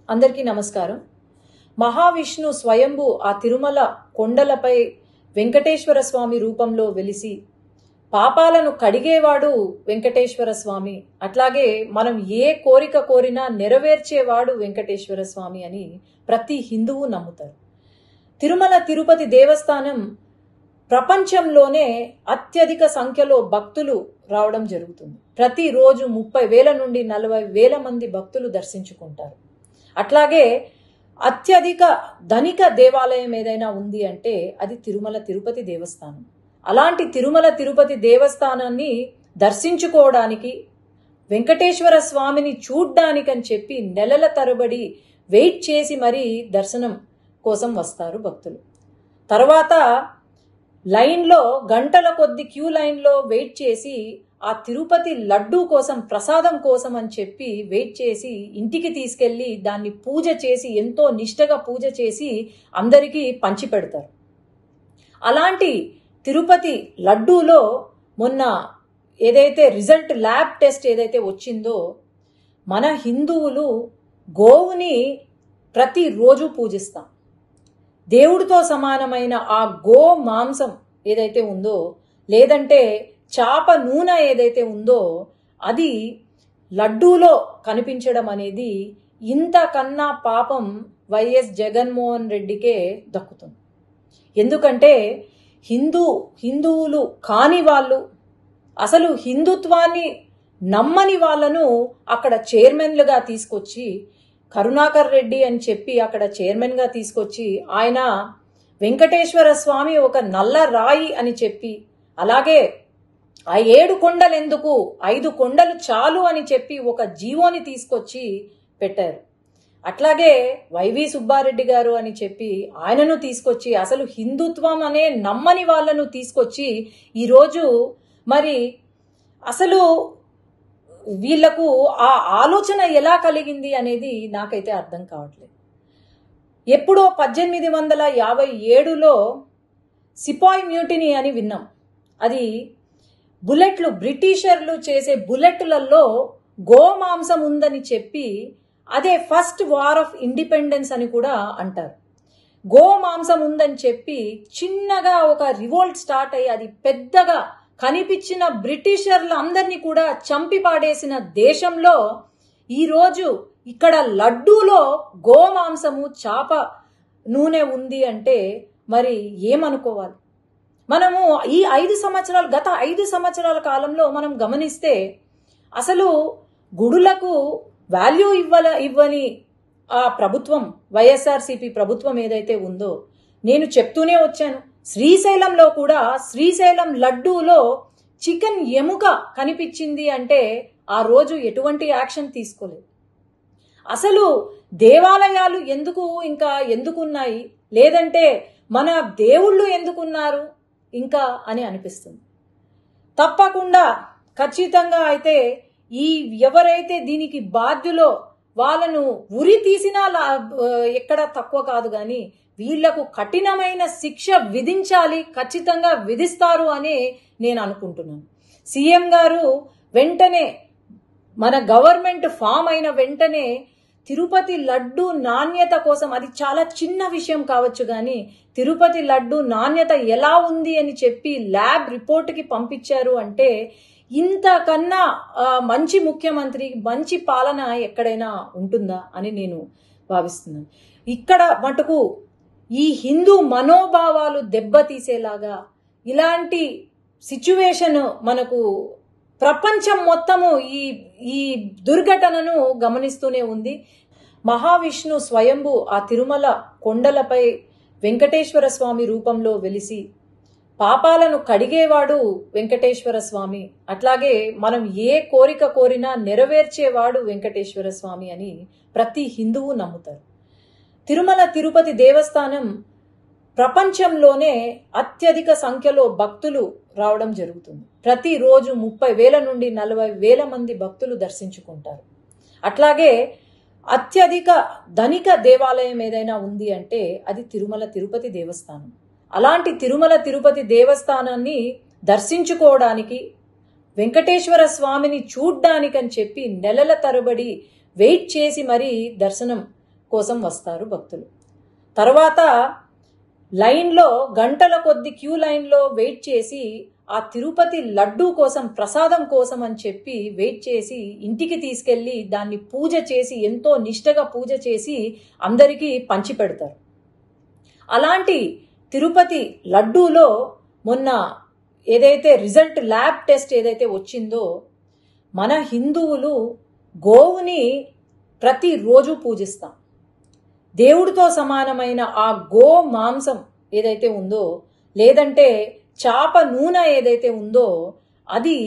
అందరికీ నమస్కారం. మహావిష్ణు స్వయంభు ఆ తిరుమల కొండలపై వెంకటేశ్వర స్వామి రూపంలో వెలిసి పాపాలను కడిగేవాడు వెంకటేశ్వర స్వామి, అట్లాగే మనం ఏ కోరిక కోరినా నెరవేర్చేవాడు వెంకటేశ్వర స్వామి అని ప్రతి హిందువు నమ్ముతారు. తిరుమల తిరుపతి దేవస్థానం ప్రపంచంలోనే అత్యధిక సంఖ్యలో భక్తులు రావడం జరుగుతుంది. ప్రతిరోజు 30,000 నుండి 40,000 మంది భక్తులు దర్శించుకుంటారు. అట్లాగే అత్యధిక ధనిక దేవాలయం ఏదైనా ఉంది అంటే అది తిరుమల తిరుపతి దేవస్థానం. అలాంటి తిరుమల తిరుపతి దేవస్థానాన్ని దర్శించుకోవడానికి, వెంకటేశ్వర స్వామిని చూడ్డానికని చెప్పి నెలల తరబడి వెయిట్ చేసి మరీ దర్శనం కోసం వస్తారు భక్తులు. తర్వాత లైన్లో గంటల కొద్ది క్యూ లైన్లో వెయిట్ చేసి ఆ తిరుపతి లడ్డూ కోసం, ప్రసాదం కోసం అని చెప్పి వెయిట్ చేసి ఇంటికి తీసుకెళ్లి దాన్ని పూజ చేసి, ఎంతో నిష్టగా పూజ చేసి అందరికీ పంచి పెడతారు. అలాంటి తిరుపతి లడ్డూలో మొన్న ఏదైతే రిజల్ట్ ల్యాబ్ టెస్ట్ ఏదైతే వచ్చిందో, మన హిందువులు గోవుని ప్రతిరోజు పూజిస్తాం. దేవుడితో సమానమైన ఆ గో మాంసం ఏదైతే ఉందో, లేదంటే చాప నూనె ఏదైతే ఉందో, అది లడ్డూలో కనిపించడం అనేది ఇంతకన్నా పాపం వైఎస్ జగన్మోహన్ రెడ్డికే దక్కుతుంది. ఎందుకంటే హిందువులు కాని వాళ్ళు, అసలు హిందుత్వాన్ని నమ్మని వాళ్ళను అక్కడ చైర్మన్లుగా తీసుకొచ్చి, కరుణాకర్ రెడ్డి అని చెప్పి అక్కడ చైర్మన్గా తీసుకొచ్చి, ఆయన వెంకటేశ్వర స్వామి ఒక నల్ల రాయి అని చెప్పి, అలాగే ఆ 7 కొండలు ఎందుకు, 5 కొండలు చాలు అని చెప్పి ఒక జీవోని తీసుకొచ్చి పెట్టారు. అట్లాగే వైవి సుబ్బారెడ్డి గారు అని చెప్పి ఆయనను తీసుకొచ్చి, అసలు హిందుత్వం అనే నమ్మని వాళ్ళను తీసుకొచ్చి ఈరోజు మరి అసలు వీళ్లకు ఆ ఆలోచన ఎలా కలిగింది అనేది నాకైతే అర్థం కావట్లేదు. ఎప్పుడో 1857లో సిపాయి మ్యూటినీ అని విన్నాం. అది బుల్లెట్లు, బ్రిటిషర్లు చేసే బుల్లెట్లలో గోమాంసం ఉందని చెప్పి, అదే ఫస్ట్ వార్ ఆఫ్ ఇండిపెండెన్స్ అని కూడా అంటారు. గోమాంసం ఉందని చెప్పి చిన్నగా ఒక రివోల్ట్ స్టార్ట్ అయ్యి అది పెద్దగా కనిపించిన బ్రిటిషర్లు అందరినీ కూడా చంపి పాడేసిన దేశంలో ఈరోజు ఇక్కడ లడ్డూలో గోమాంసము, చాప నూనె ఉంది అంటే మరి ఏమనుకోవాలి? మనము ఈ గత 5 సంవత్సరాల కాలంలో మనం గమనిస్తే అసలు గుడులకు వాల్యూ ఇవ్వని ఆ ప్రభుత్వం, వైఎస్ఆర్సీపీ ప్రభుత్వం ఏదైతే ఉందో, నేను చెప్తూనే వచ్చాను. శ్రీశైలంలో కూడా శ్రీశైలం లడ్డూలో చికెన్ ఎముక కనిపించింది అంటే ఆ రోజు ఎటువంటి యాక్షన్ తీసుకోలేదు. అసలు దేవాలయాలు ఎందుకున్నాయి, లేదంటే మన దేవుళ్ళు ఎందుకున్నారు ఇంకా అని అనిపిస్తుంది. తప్పకుండా ఖచ్చితంగా అయితే ఎవరైతే దీనికి బాధ్యులో వాళ్ళను ఉరి తీసినా ఎక్కడ తక్కువ కాదు, కానీ వీళ్లకు కఠినమైన శిక్ష విధించాలి, ఖచ్చితంగా విధిస్తారు అని నేను అనుకుంటున్నాను. సీఎం గారు వెంటనే, మన గవర్నమెంట్ ఫామ్ అయిన వెంటనే తిరుపతి లడ్డు నాణ్యత కోసం, అది చాలా చిన్న విషయం కావచ్చు కానీ తిరుపతి లడ్డు నాణ్యత ఎలా ఉంది అని చెప్పి ల్యాబ్ రిపోర్ట్కి పంపించారు అంటే ఇంతకన్నా మంచి ముఖ్యమంత్రి, మంచి పాలన ఎక్కడైనా ఉంటుందా అని నేను భావిస్తున్నాను. ఇక్కడ మటుకు ఈ హిందూ మనోభావాలు దెబ్బతీసేలాగా ఇలాంటి సిచ్యువేషన్ మనకు ప్రపంచం మొత్తము ఈ దుర్ఘటనను గమనిస్తూనే ఉంది. మహావిష్ణు స్వయంభు ఆ తిరుమల కొండలపై వెంకటేశ్వర స్వామి రూపంలో వెలిసి పాపాలను కడిగేవాడు వెంకటేశ్వర స్వామి, అట్లాగే మనం ఏ కోరిక కోరినా నెరవేర్చేవాడు వెంకటేశ్వర స్వామి అని ప్రతి హిందువు నమ్ముతారు. తిరుమల తిరుపతి దేవస్థానం ప్రపంచంలోనే అత్యధిక సంఖ్యలో భక్తులు రావడం జరుగుతుంది. ప్రతిరోజు 30,000 నుండి 40,000 మంది భక్తులు దర్శించుకుంటారు. అట్లాగే అత్యధిక ధనిక దేవాలయం ఏదైనా ఉంది అంటే అది తిరుమల తిరుపతి దేవస్థానం. అలాంటి తిరుమల తిరుపతి దేవస్థానాన్ని దర్శించుకోవడానికి, వెంకటేశ్వర స్వామిని చూడ్డానికని చెప్పి నెలల తరబడి వెయిట్ చేసి మరీ దర్శనం కోసం వస్తారు భక్తులు. తర్వాత లైన్లో గంటల కొద్ది క్యూ లైన్లో వెయిట్ చేసి ఆ తిరుపతి లడ్డూ కోసం, ప్రసాదం కోసం అని చెప్పి వెయిట్ చేసి ఇంటికి తీసుకెళ్ళి దాన్ని పూజ చేసి, ఎంతో నిష్టగా పూజ చేసి అందరికీ పంచి పెడతారు. అలాంటి తిరుపతి లడ్డూలో మొన్న ఏదైతే రిజల్ట్ ల్యాబ్ టెస్ట్ ఏదైతే వచ్చిందో, మన హిందువులు గోవుని ప్రతిరోజు పూజిస్తాం. దేవుడితో సమానమైన ఆ గో మాంసం ఏదైతే ఉందో, లేదంటే చాప నూనె ఏదైతే ఉందో, అది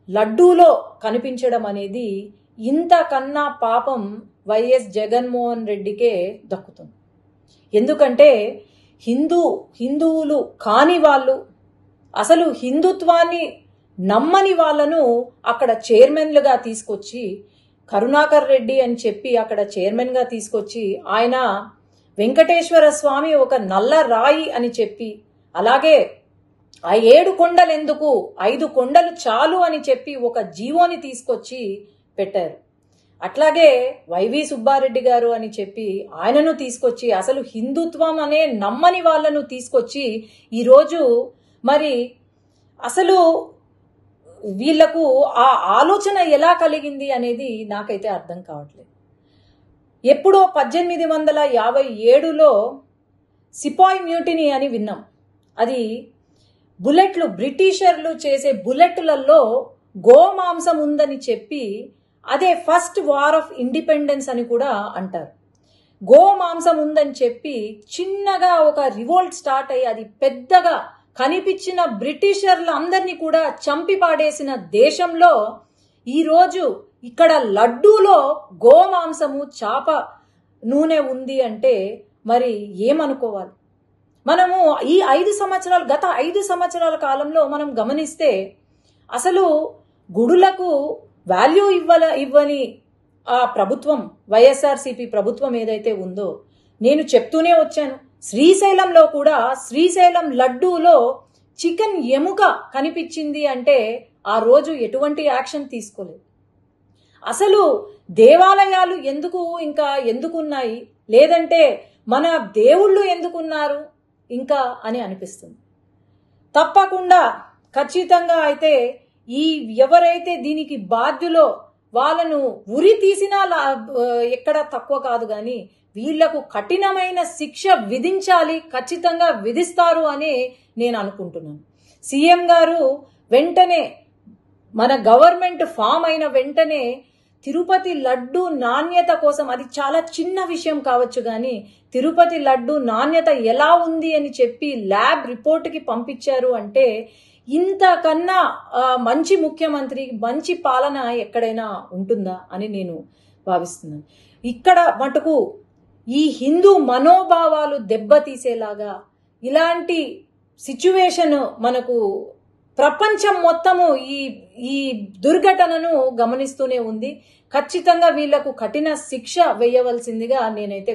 లడ్డూలో కనిపించడం అనేది ఇంతకన్నా పాపం వైఎస్ జగన్మోహన్ రెడ్డికే దక్కుతుంది. ఎందుకంటే హిందువులు కాని వాళ్ళు, అసలు హిందుత్వాన్ని నమ్మని వాళ్ళను అక్కడ చైర్మన్లుగా తీసుకొచ్చి, కరుణాకర్ రెడ్డి అని చెప్పి అక్కడ చైర్మన్గా తీసుకొచ్చి, ఆయన వెంకటేశ్వర స్వామి ఒక నల్ల రాయి అని చెప్పి, అలాగే ఆ 7 కొండలు ఎందుకు, 5 కొండలు చాలు అని చెప్పి ఒక జీవోని తీసుకొచ్చి పెట్టారు. అట్లాగే వైవి సుబ్బారెడ్డి గారు అని చెప్పి ఆయనను తీసుకొచ్చి, అసలు హిందుత్వం అనే నమ్మని వాళ్ళను తీసుకొచ్చి ఈరోజు మరి అసలు వీళ్లకు ఆ ఆలోచన ఎలా కలిగింది అనేది నాకైతే అర్థం కావట్లేదు. ఎప్పుడో 1857లో సిపాయి మ్యూటినీ అని విన్నాం. అది బుల్లెట్లు, బ్రిటిషర్లు చేసే బుల్లెట్లలో గోమాంసం ఉందని చెప్పి, అదే ఫస్ట్ వార్ ఆఫ్ ఇండిపెండెన్స్ అని కూడా అంటారు. గోమాంసం ఉందని చెప్పి చిన్నగా ఒక రివోల్ట్ స్టార్ట్ అయ్యి అది పెద్దగా కనిపించిన బ్రిటిషర్లు అందరినీ కూడా చంపి పాడేసిన దేశంలో ఈరోజు ఇక్కడ లడ్డూలో గోమాంసము, చాప నూనె ఉంది అంటే మరి ఏమనుకోవాలి? మనము ఈ 5 సంవత్సరాలు, గత 5 సంవత్సరాల కాలంలో మనం గమనిస్తే అసలు గుడులకు వాల్యూ ఇవ్వని ఆ ప్రభుత్వం, వైఎస్ఆర్సీపీ ప్రభుత్వం ఏదైతే ఉందో, నేను చెప్తూనే వచ్చాను. శ్రీశైలంలో కూడా శ్రీశైలం లడ్డూలో చికెన్ ఎముక కనిపించింది అంటే ఆ రోజు ఎటువంటి యాక్షన్ తీసుకోలేదు. అసలు దేవాలయాలు ఎందుకున్నాయి, లేదంటే మన దేవుళ్ళు ఎందుకున్నారు ఇంకా అని అనిపిస్తుంది. తప్పకుండా ఖచ్చితంగా అయితే ఎవరైతే దీనికి బాధ్యులో వాళ్ళను ఉరి తీసినా ఎక్కడ తక్కువ కాదు, కానీ వీళ్లకు కఠినమైన శిక్ష విధించాలి, ఖచ్చితంగా విధిస్తారు అని నేను అనుకుంటున్నాను. సీఎం గారు వెంటనే, మన గవర్నమెంట్ ఫామ్ అయిన వెంటనే తిరుపతి లడ్డు నాణ్యత కోసం, అది చాలా చిన్న విషయం కావచ్చు కానీ తిరుపతి లడ్డు నాణ్యత ఎలా ఉంది అని చెప్పి ల్యాబ్ రిపోర్ట్కి పంపించారు అంటే ఇంతకన్నా మంచి ముఖ్యమంత్రి, మంచి పాలన ఎక్కడైనా ఉంటుందా అని నేను భావిస్తున్నాను. ఇక్కడ మటుకు ఈ హిందూ మనోభావాలు దెబ్బతీసేలాగా ఇలాంటి సిచ్యువేషన్ మనకు ప్రపంచం మొత్తము ఈ దుర్ఘటనను గమనిస్తూనే ఉంది. ఖచ్చితంగా వీళ్లకు కఠిన శిక్ష వేయవలసిందిగా నేనైతే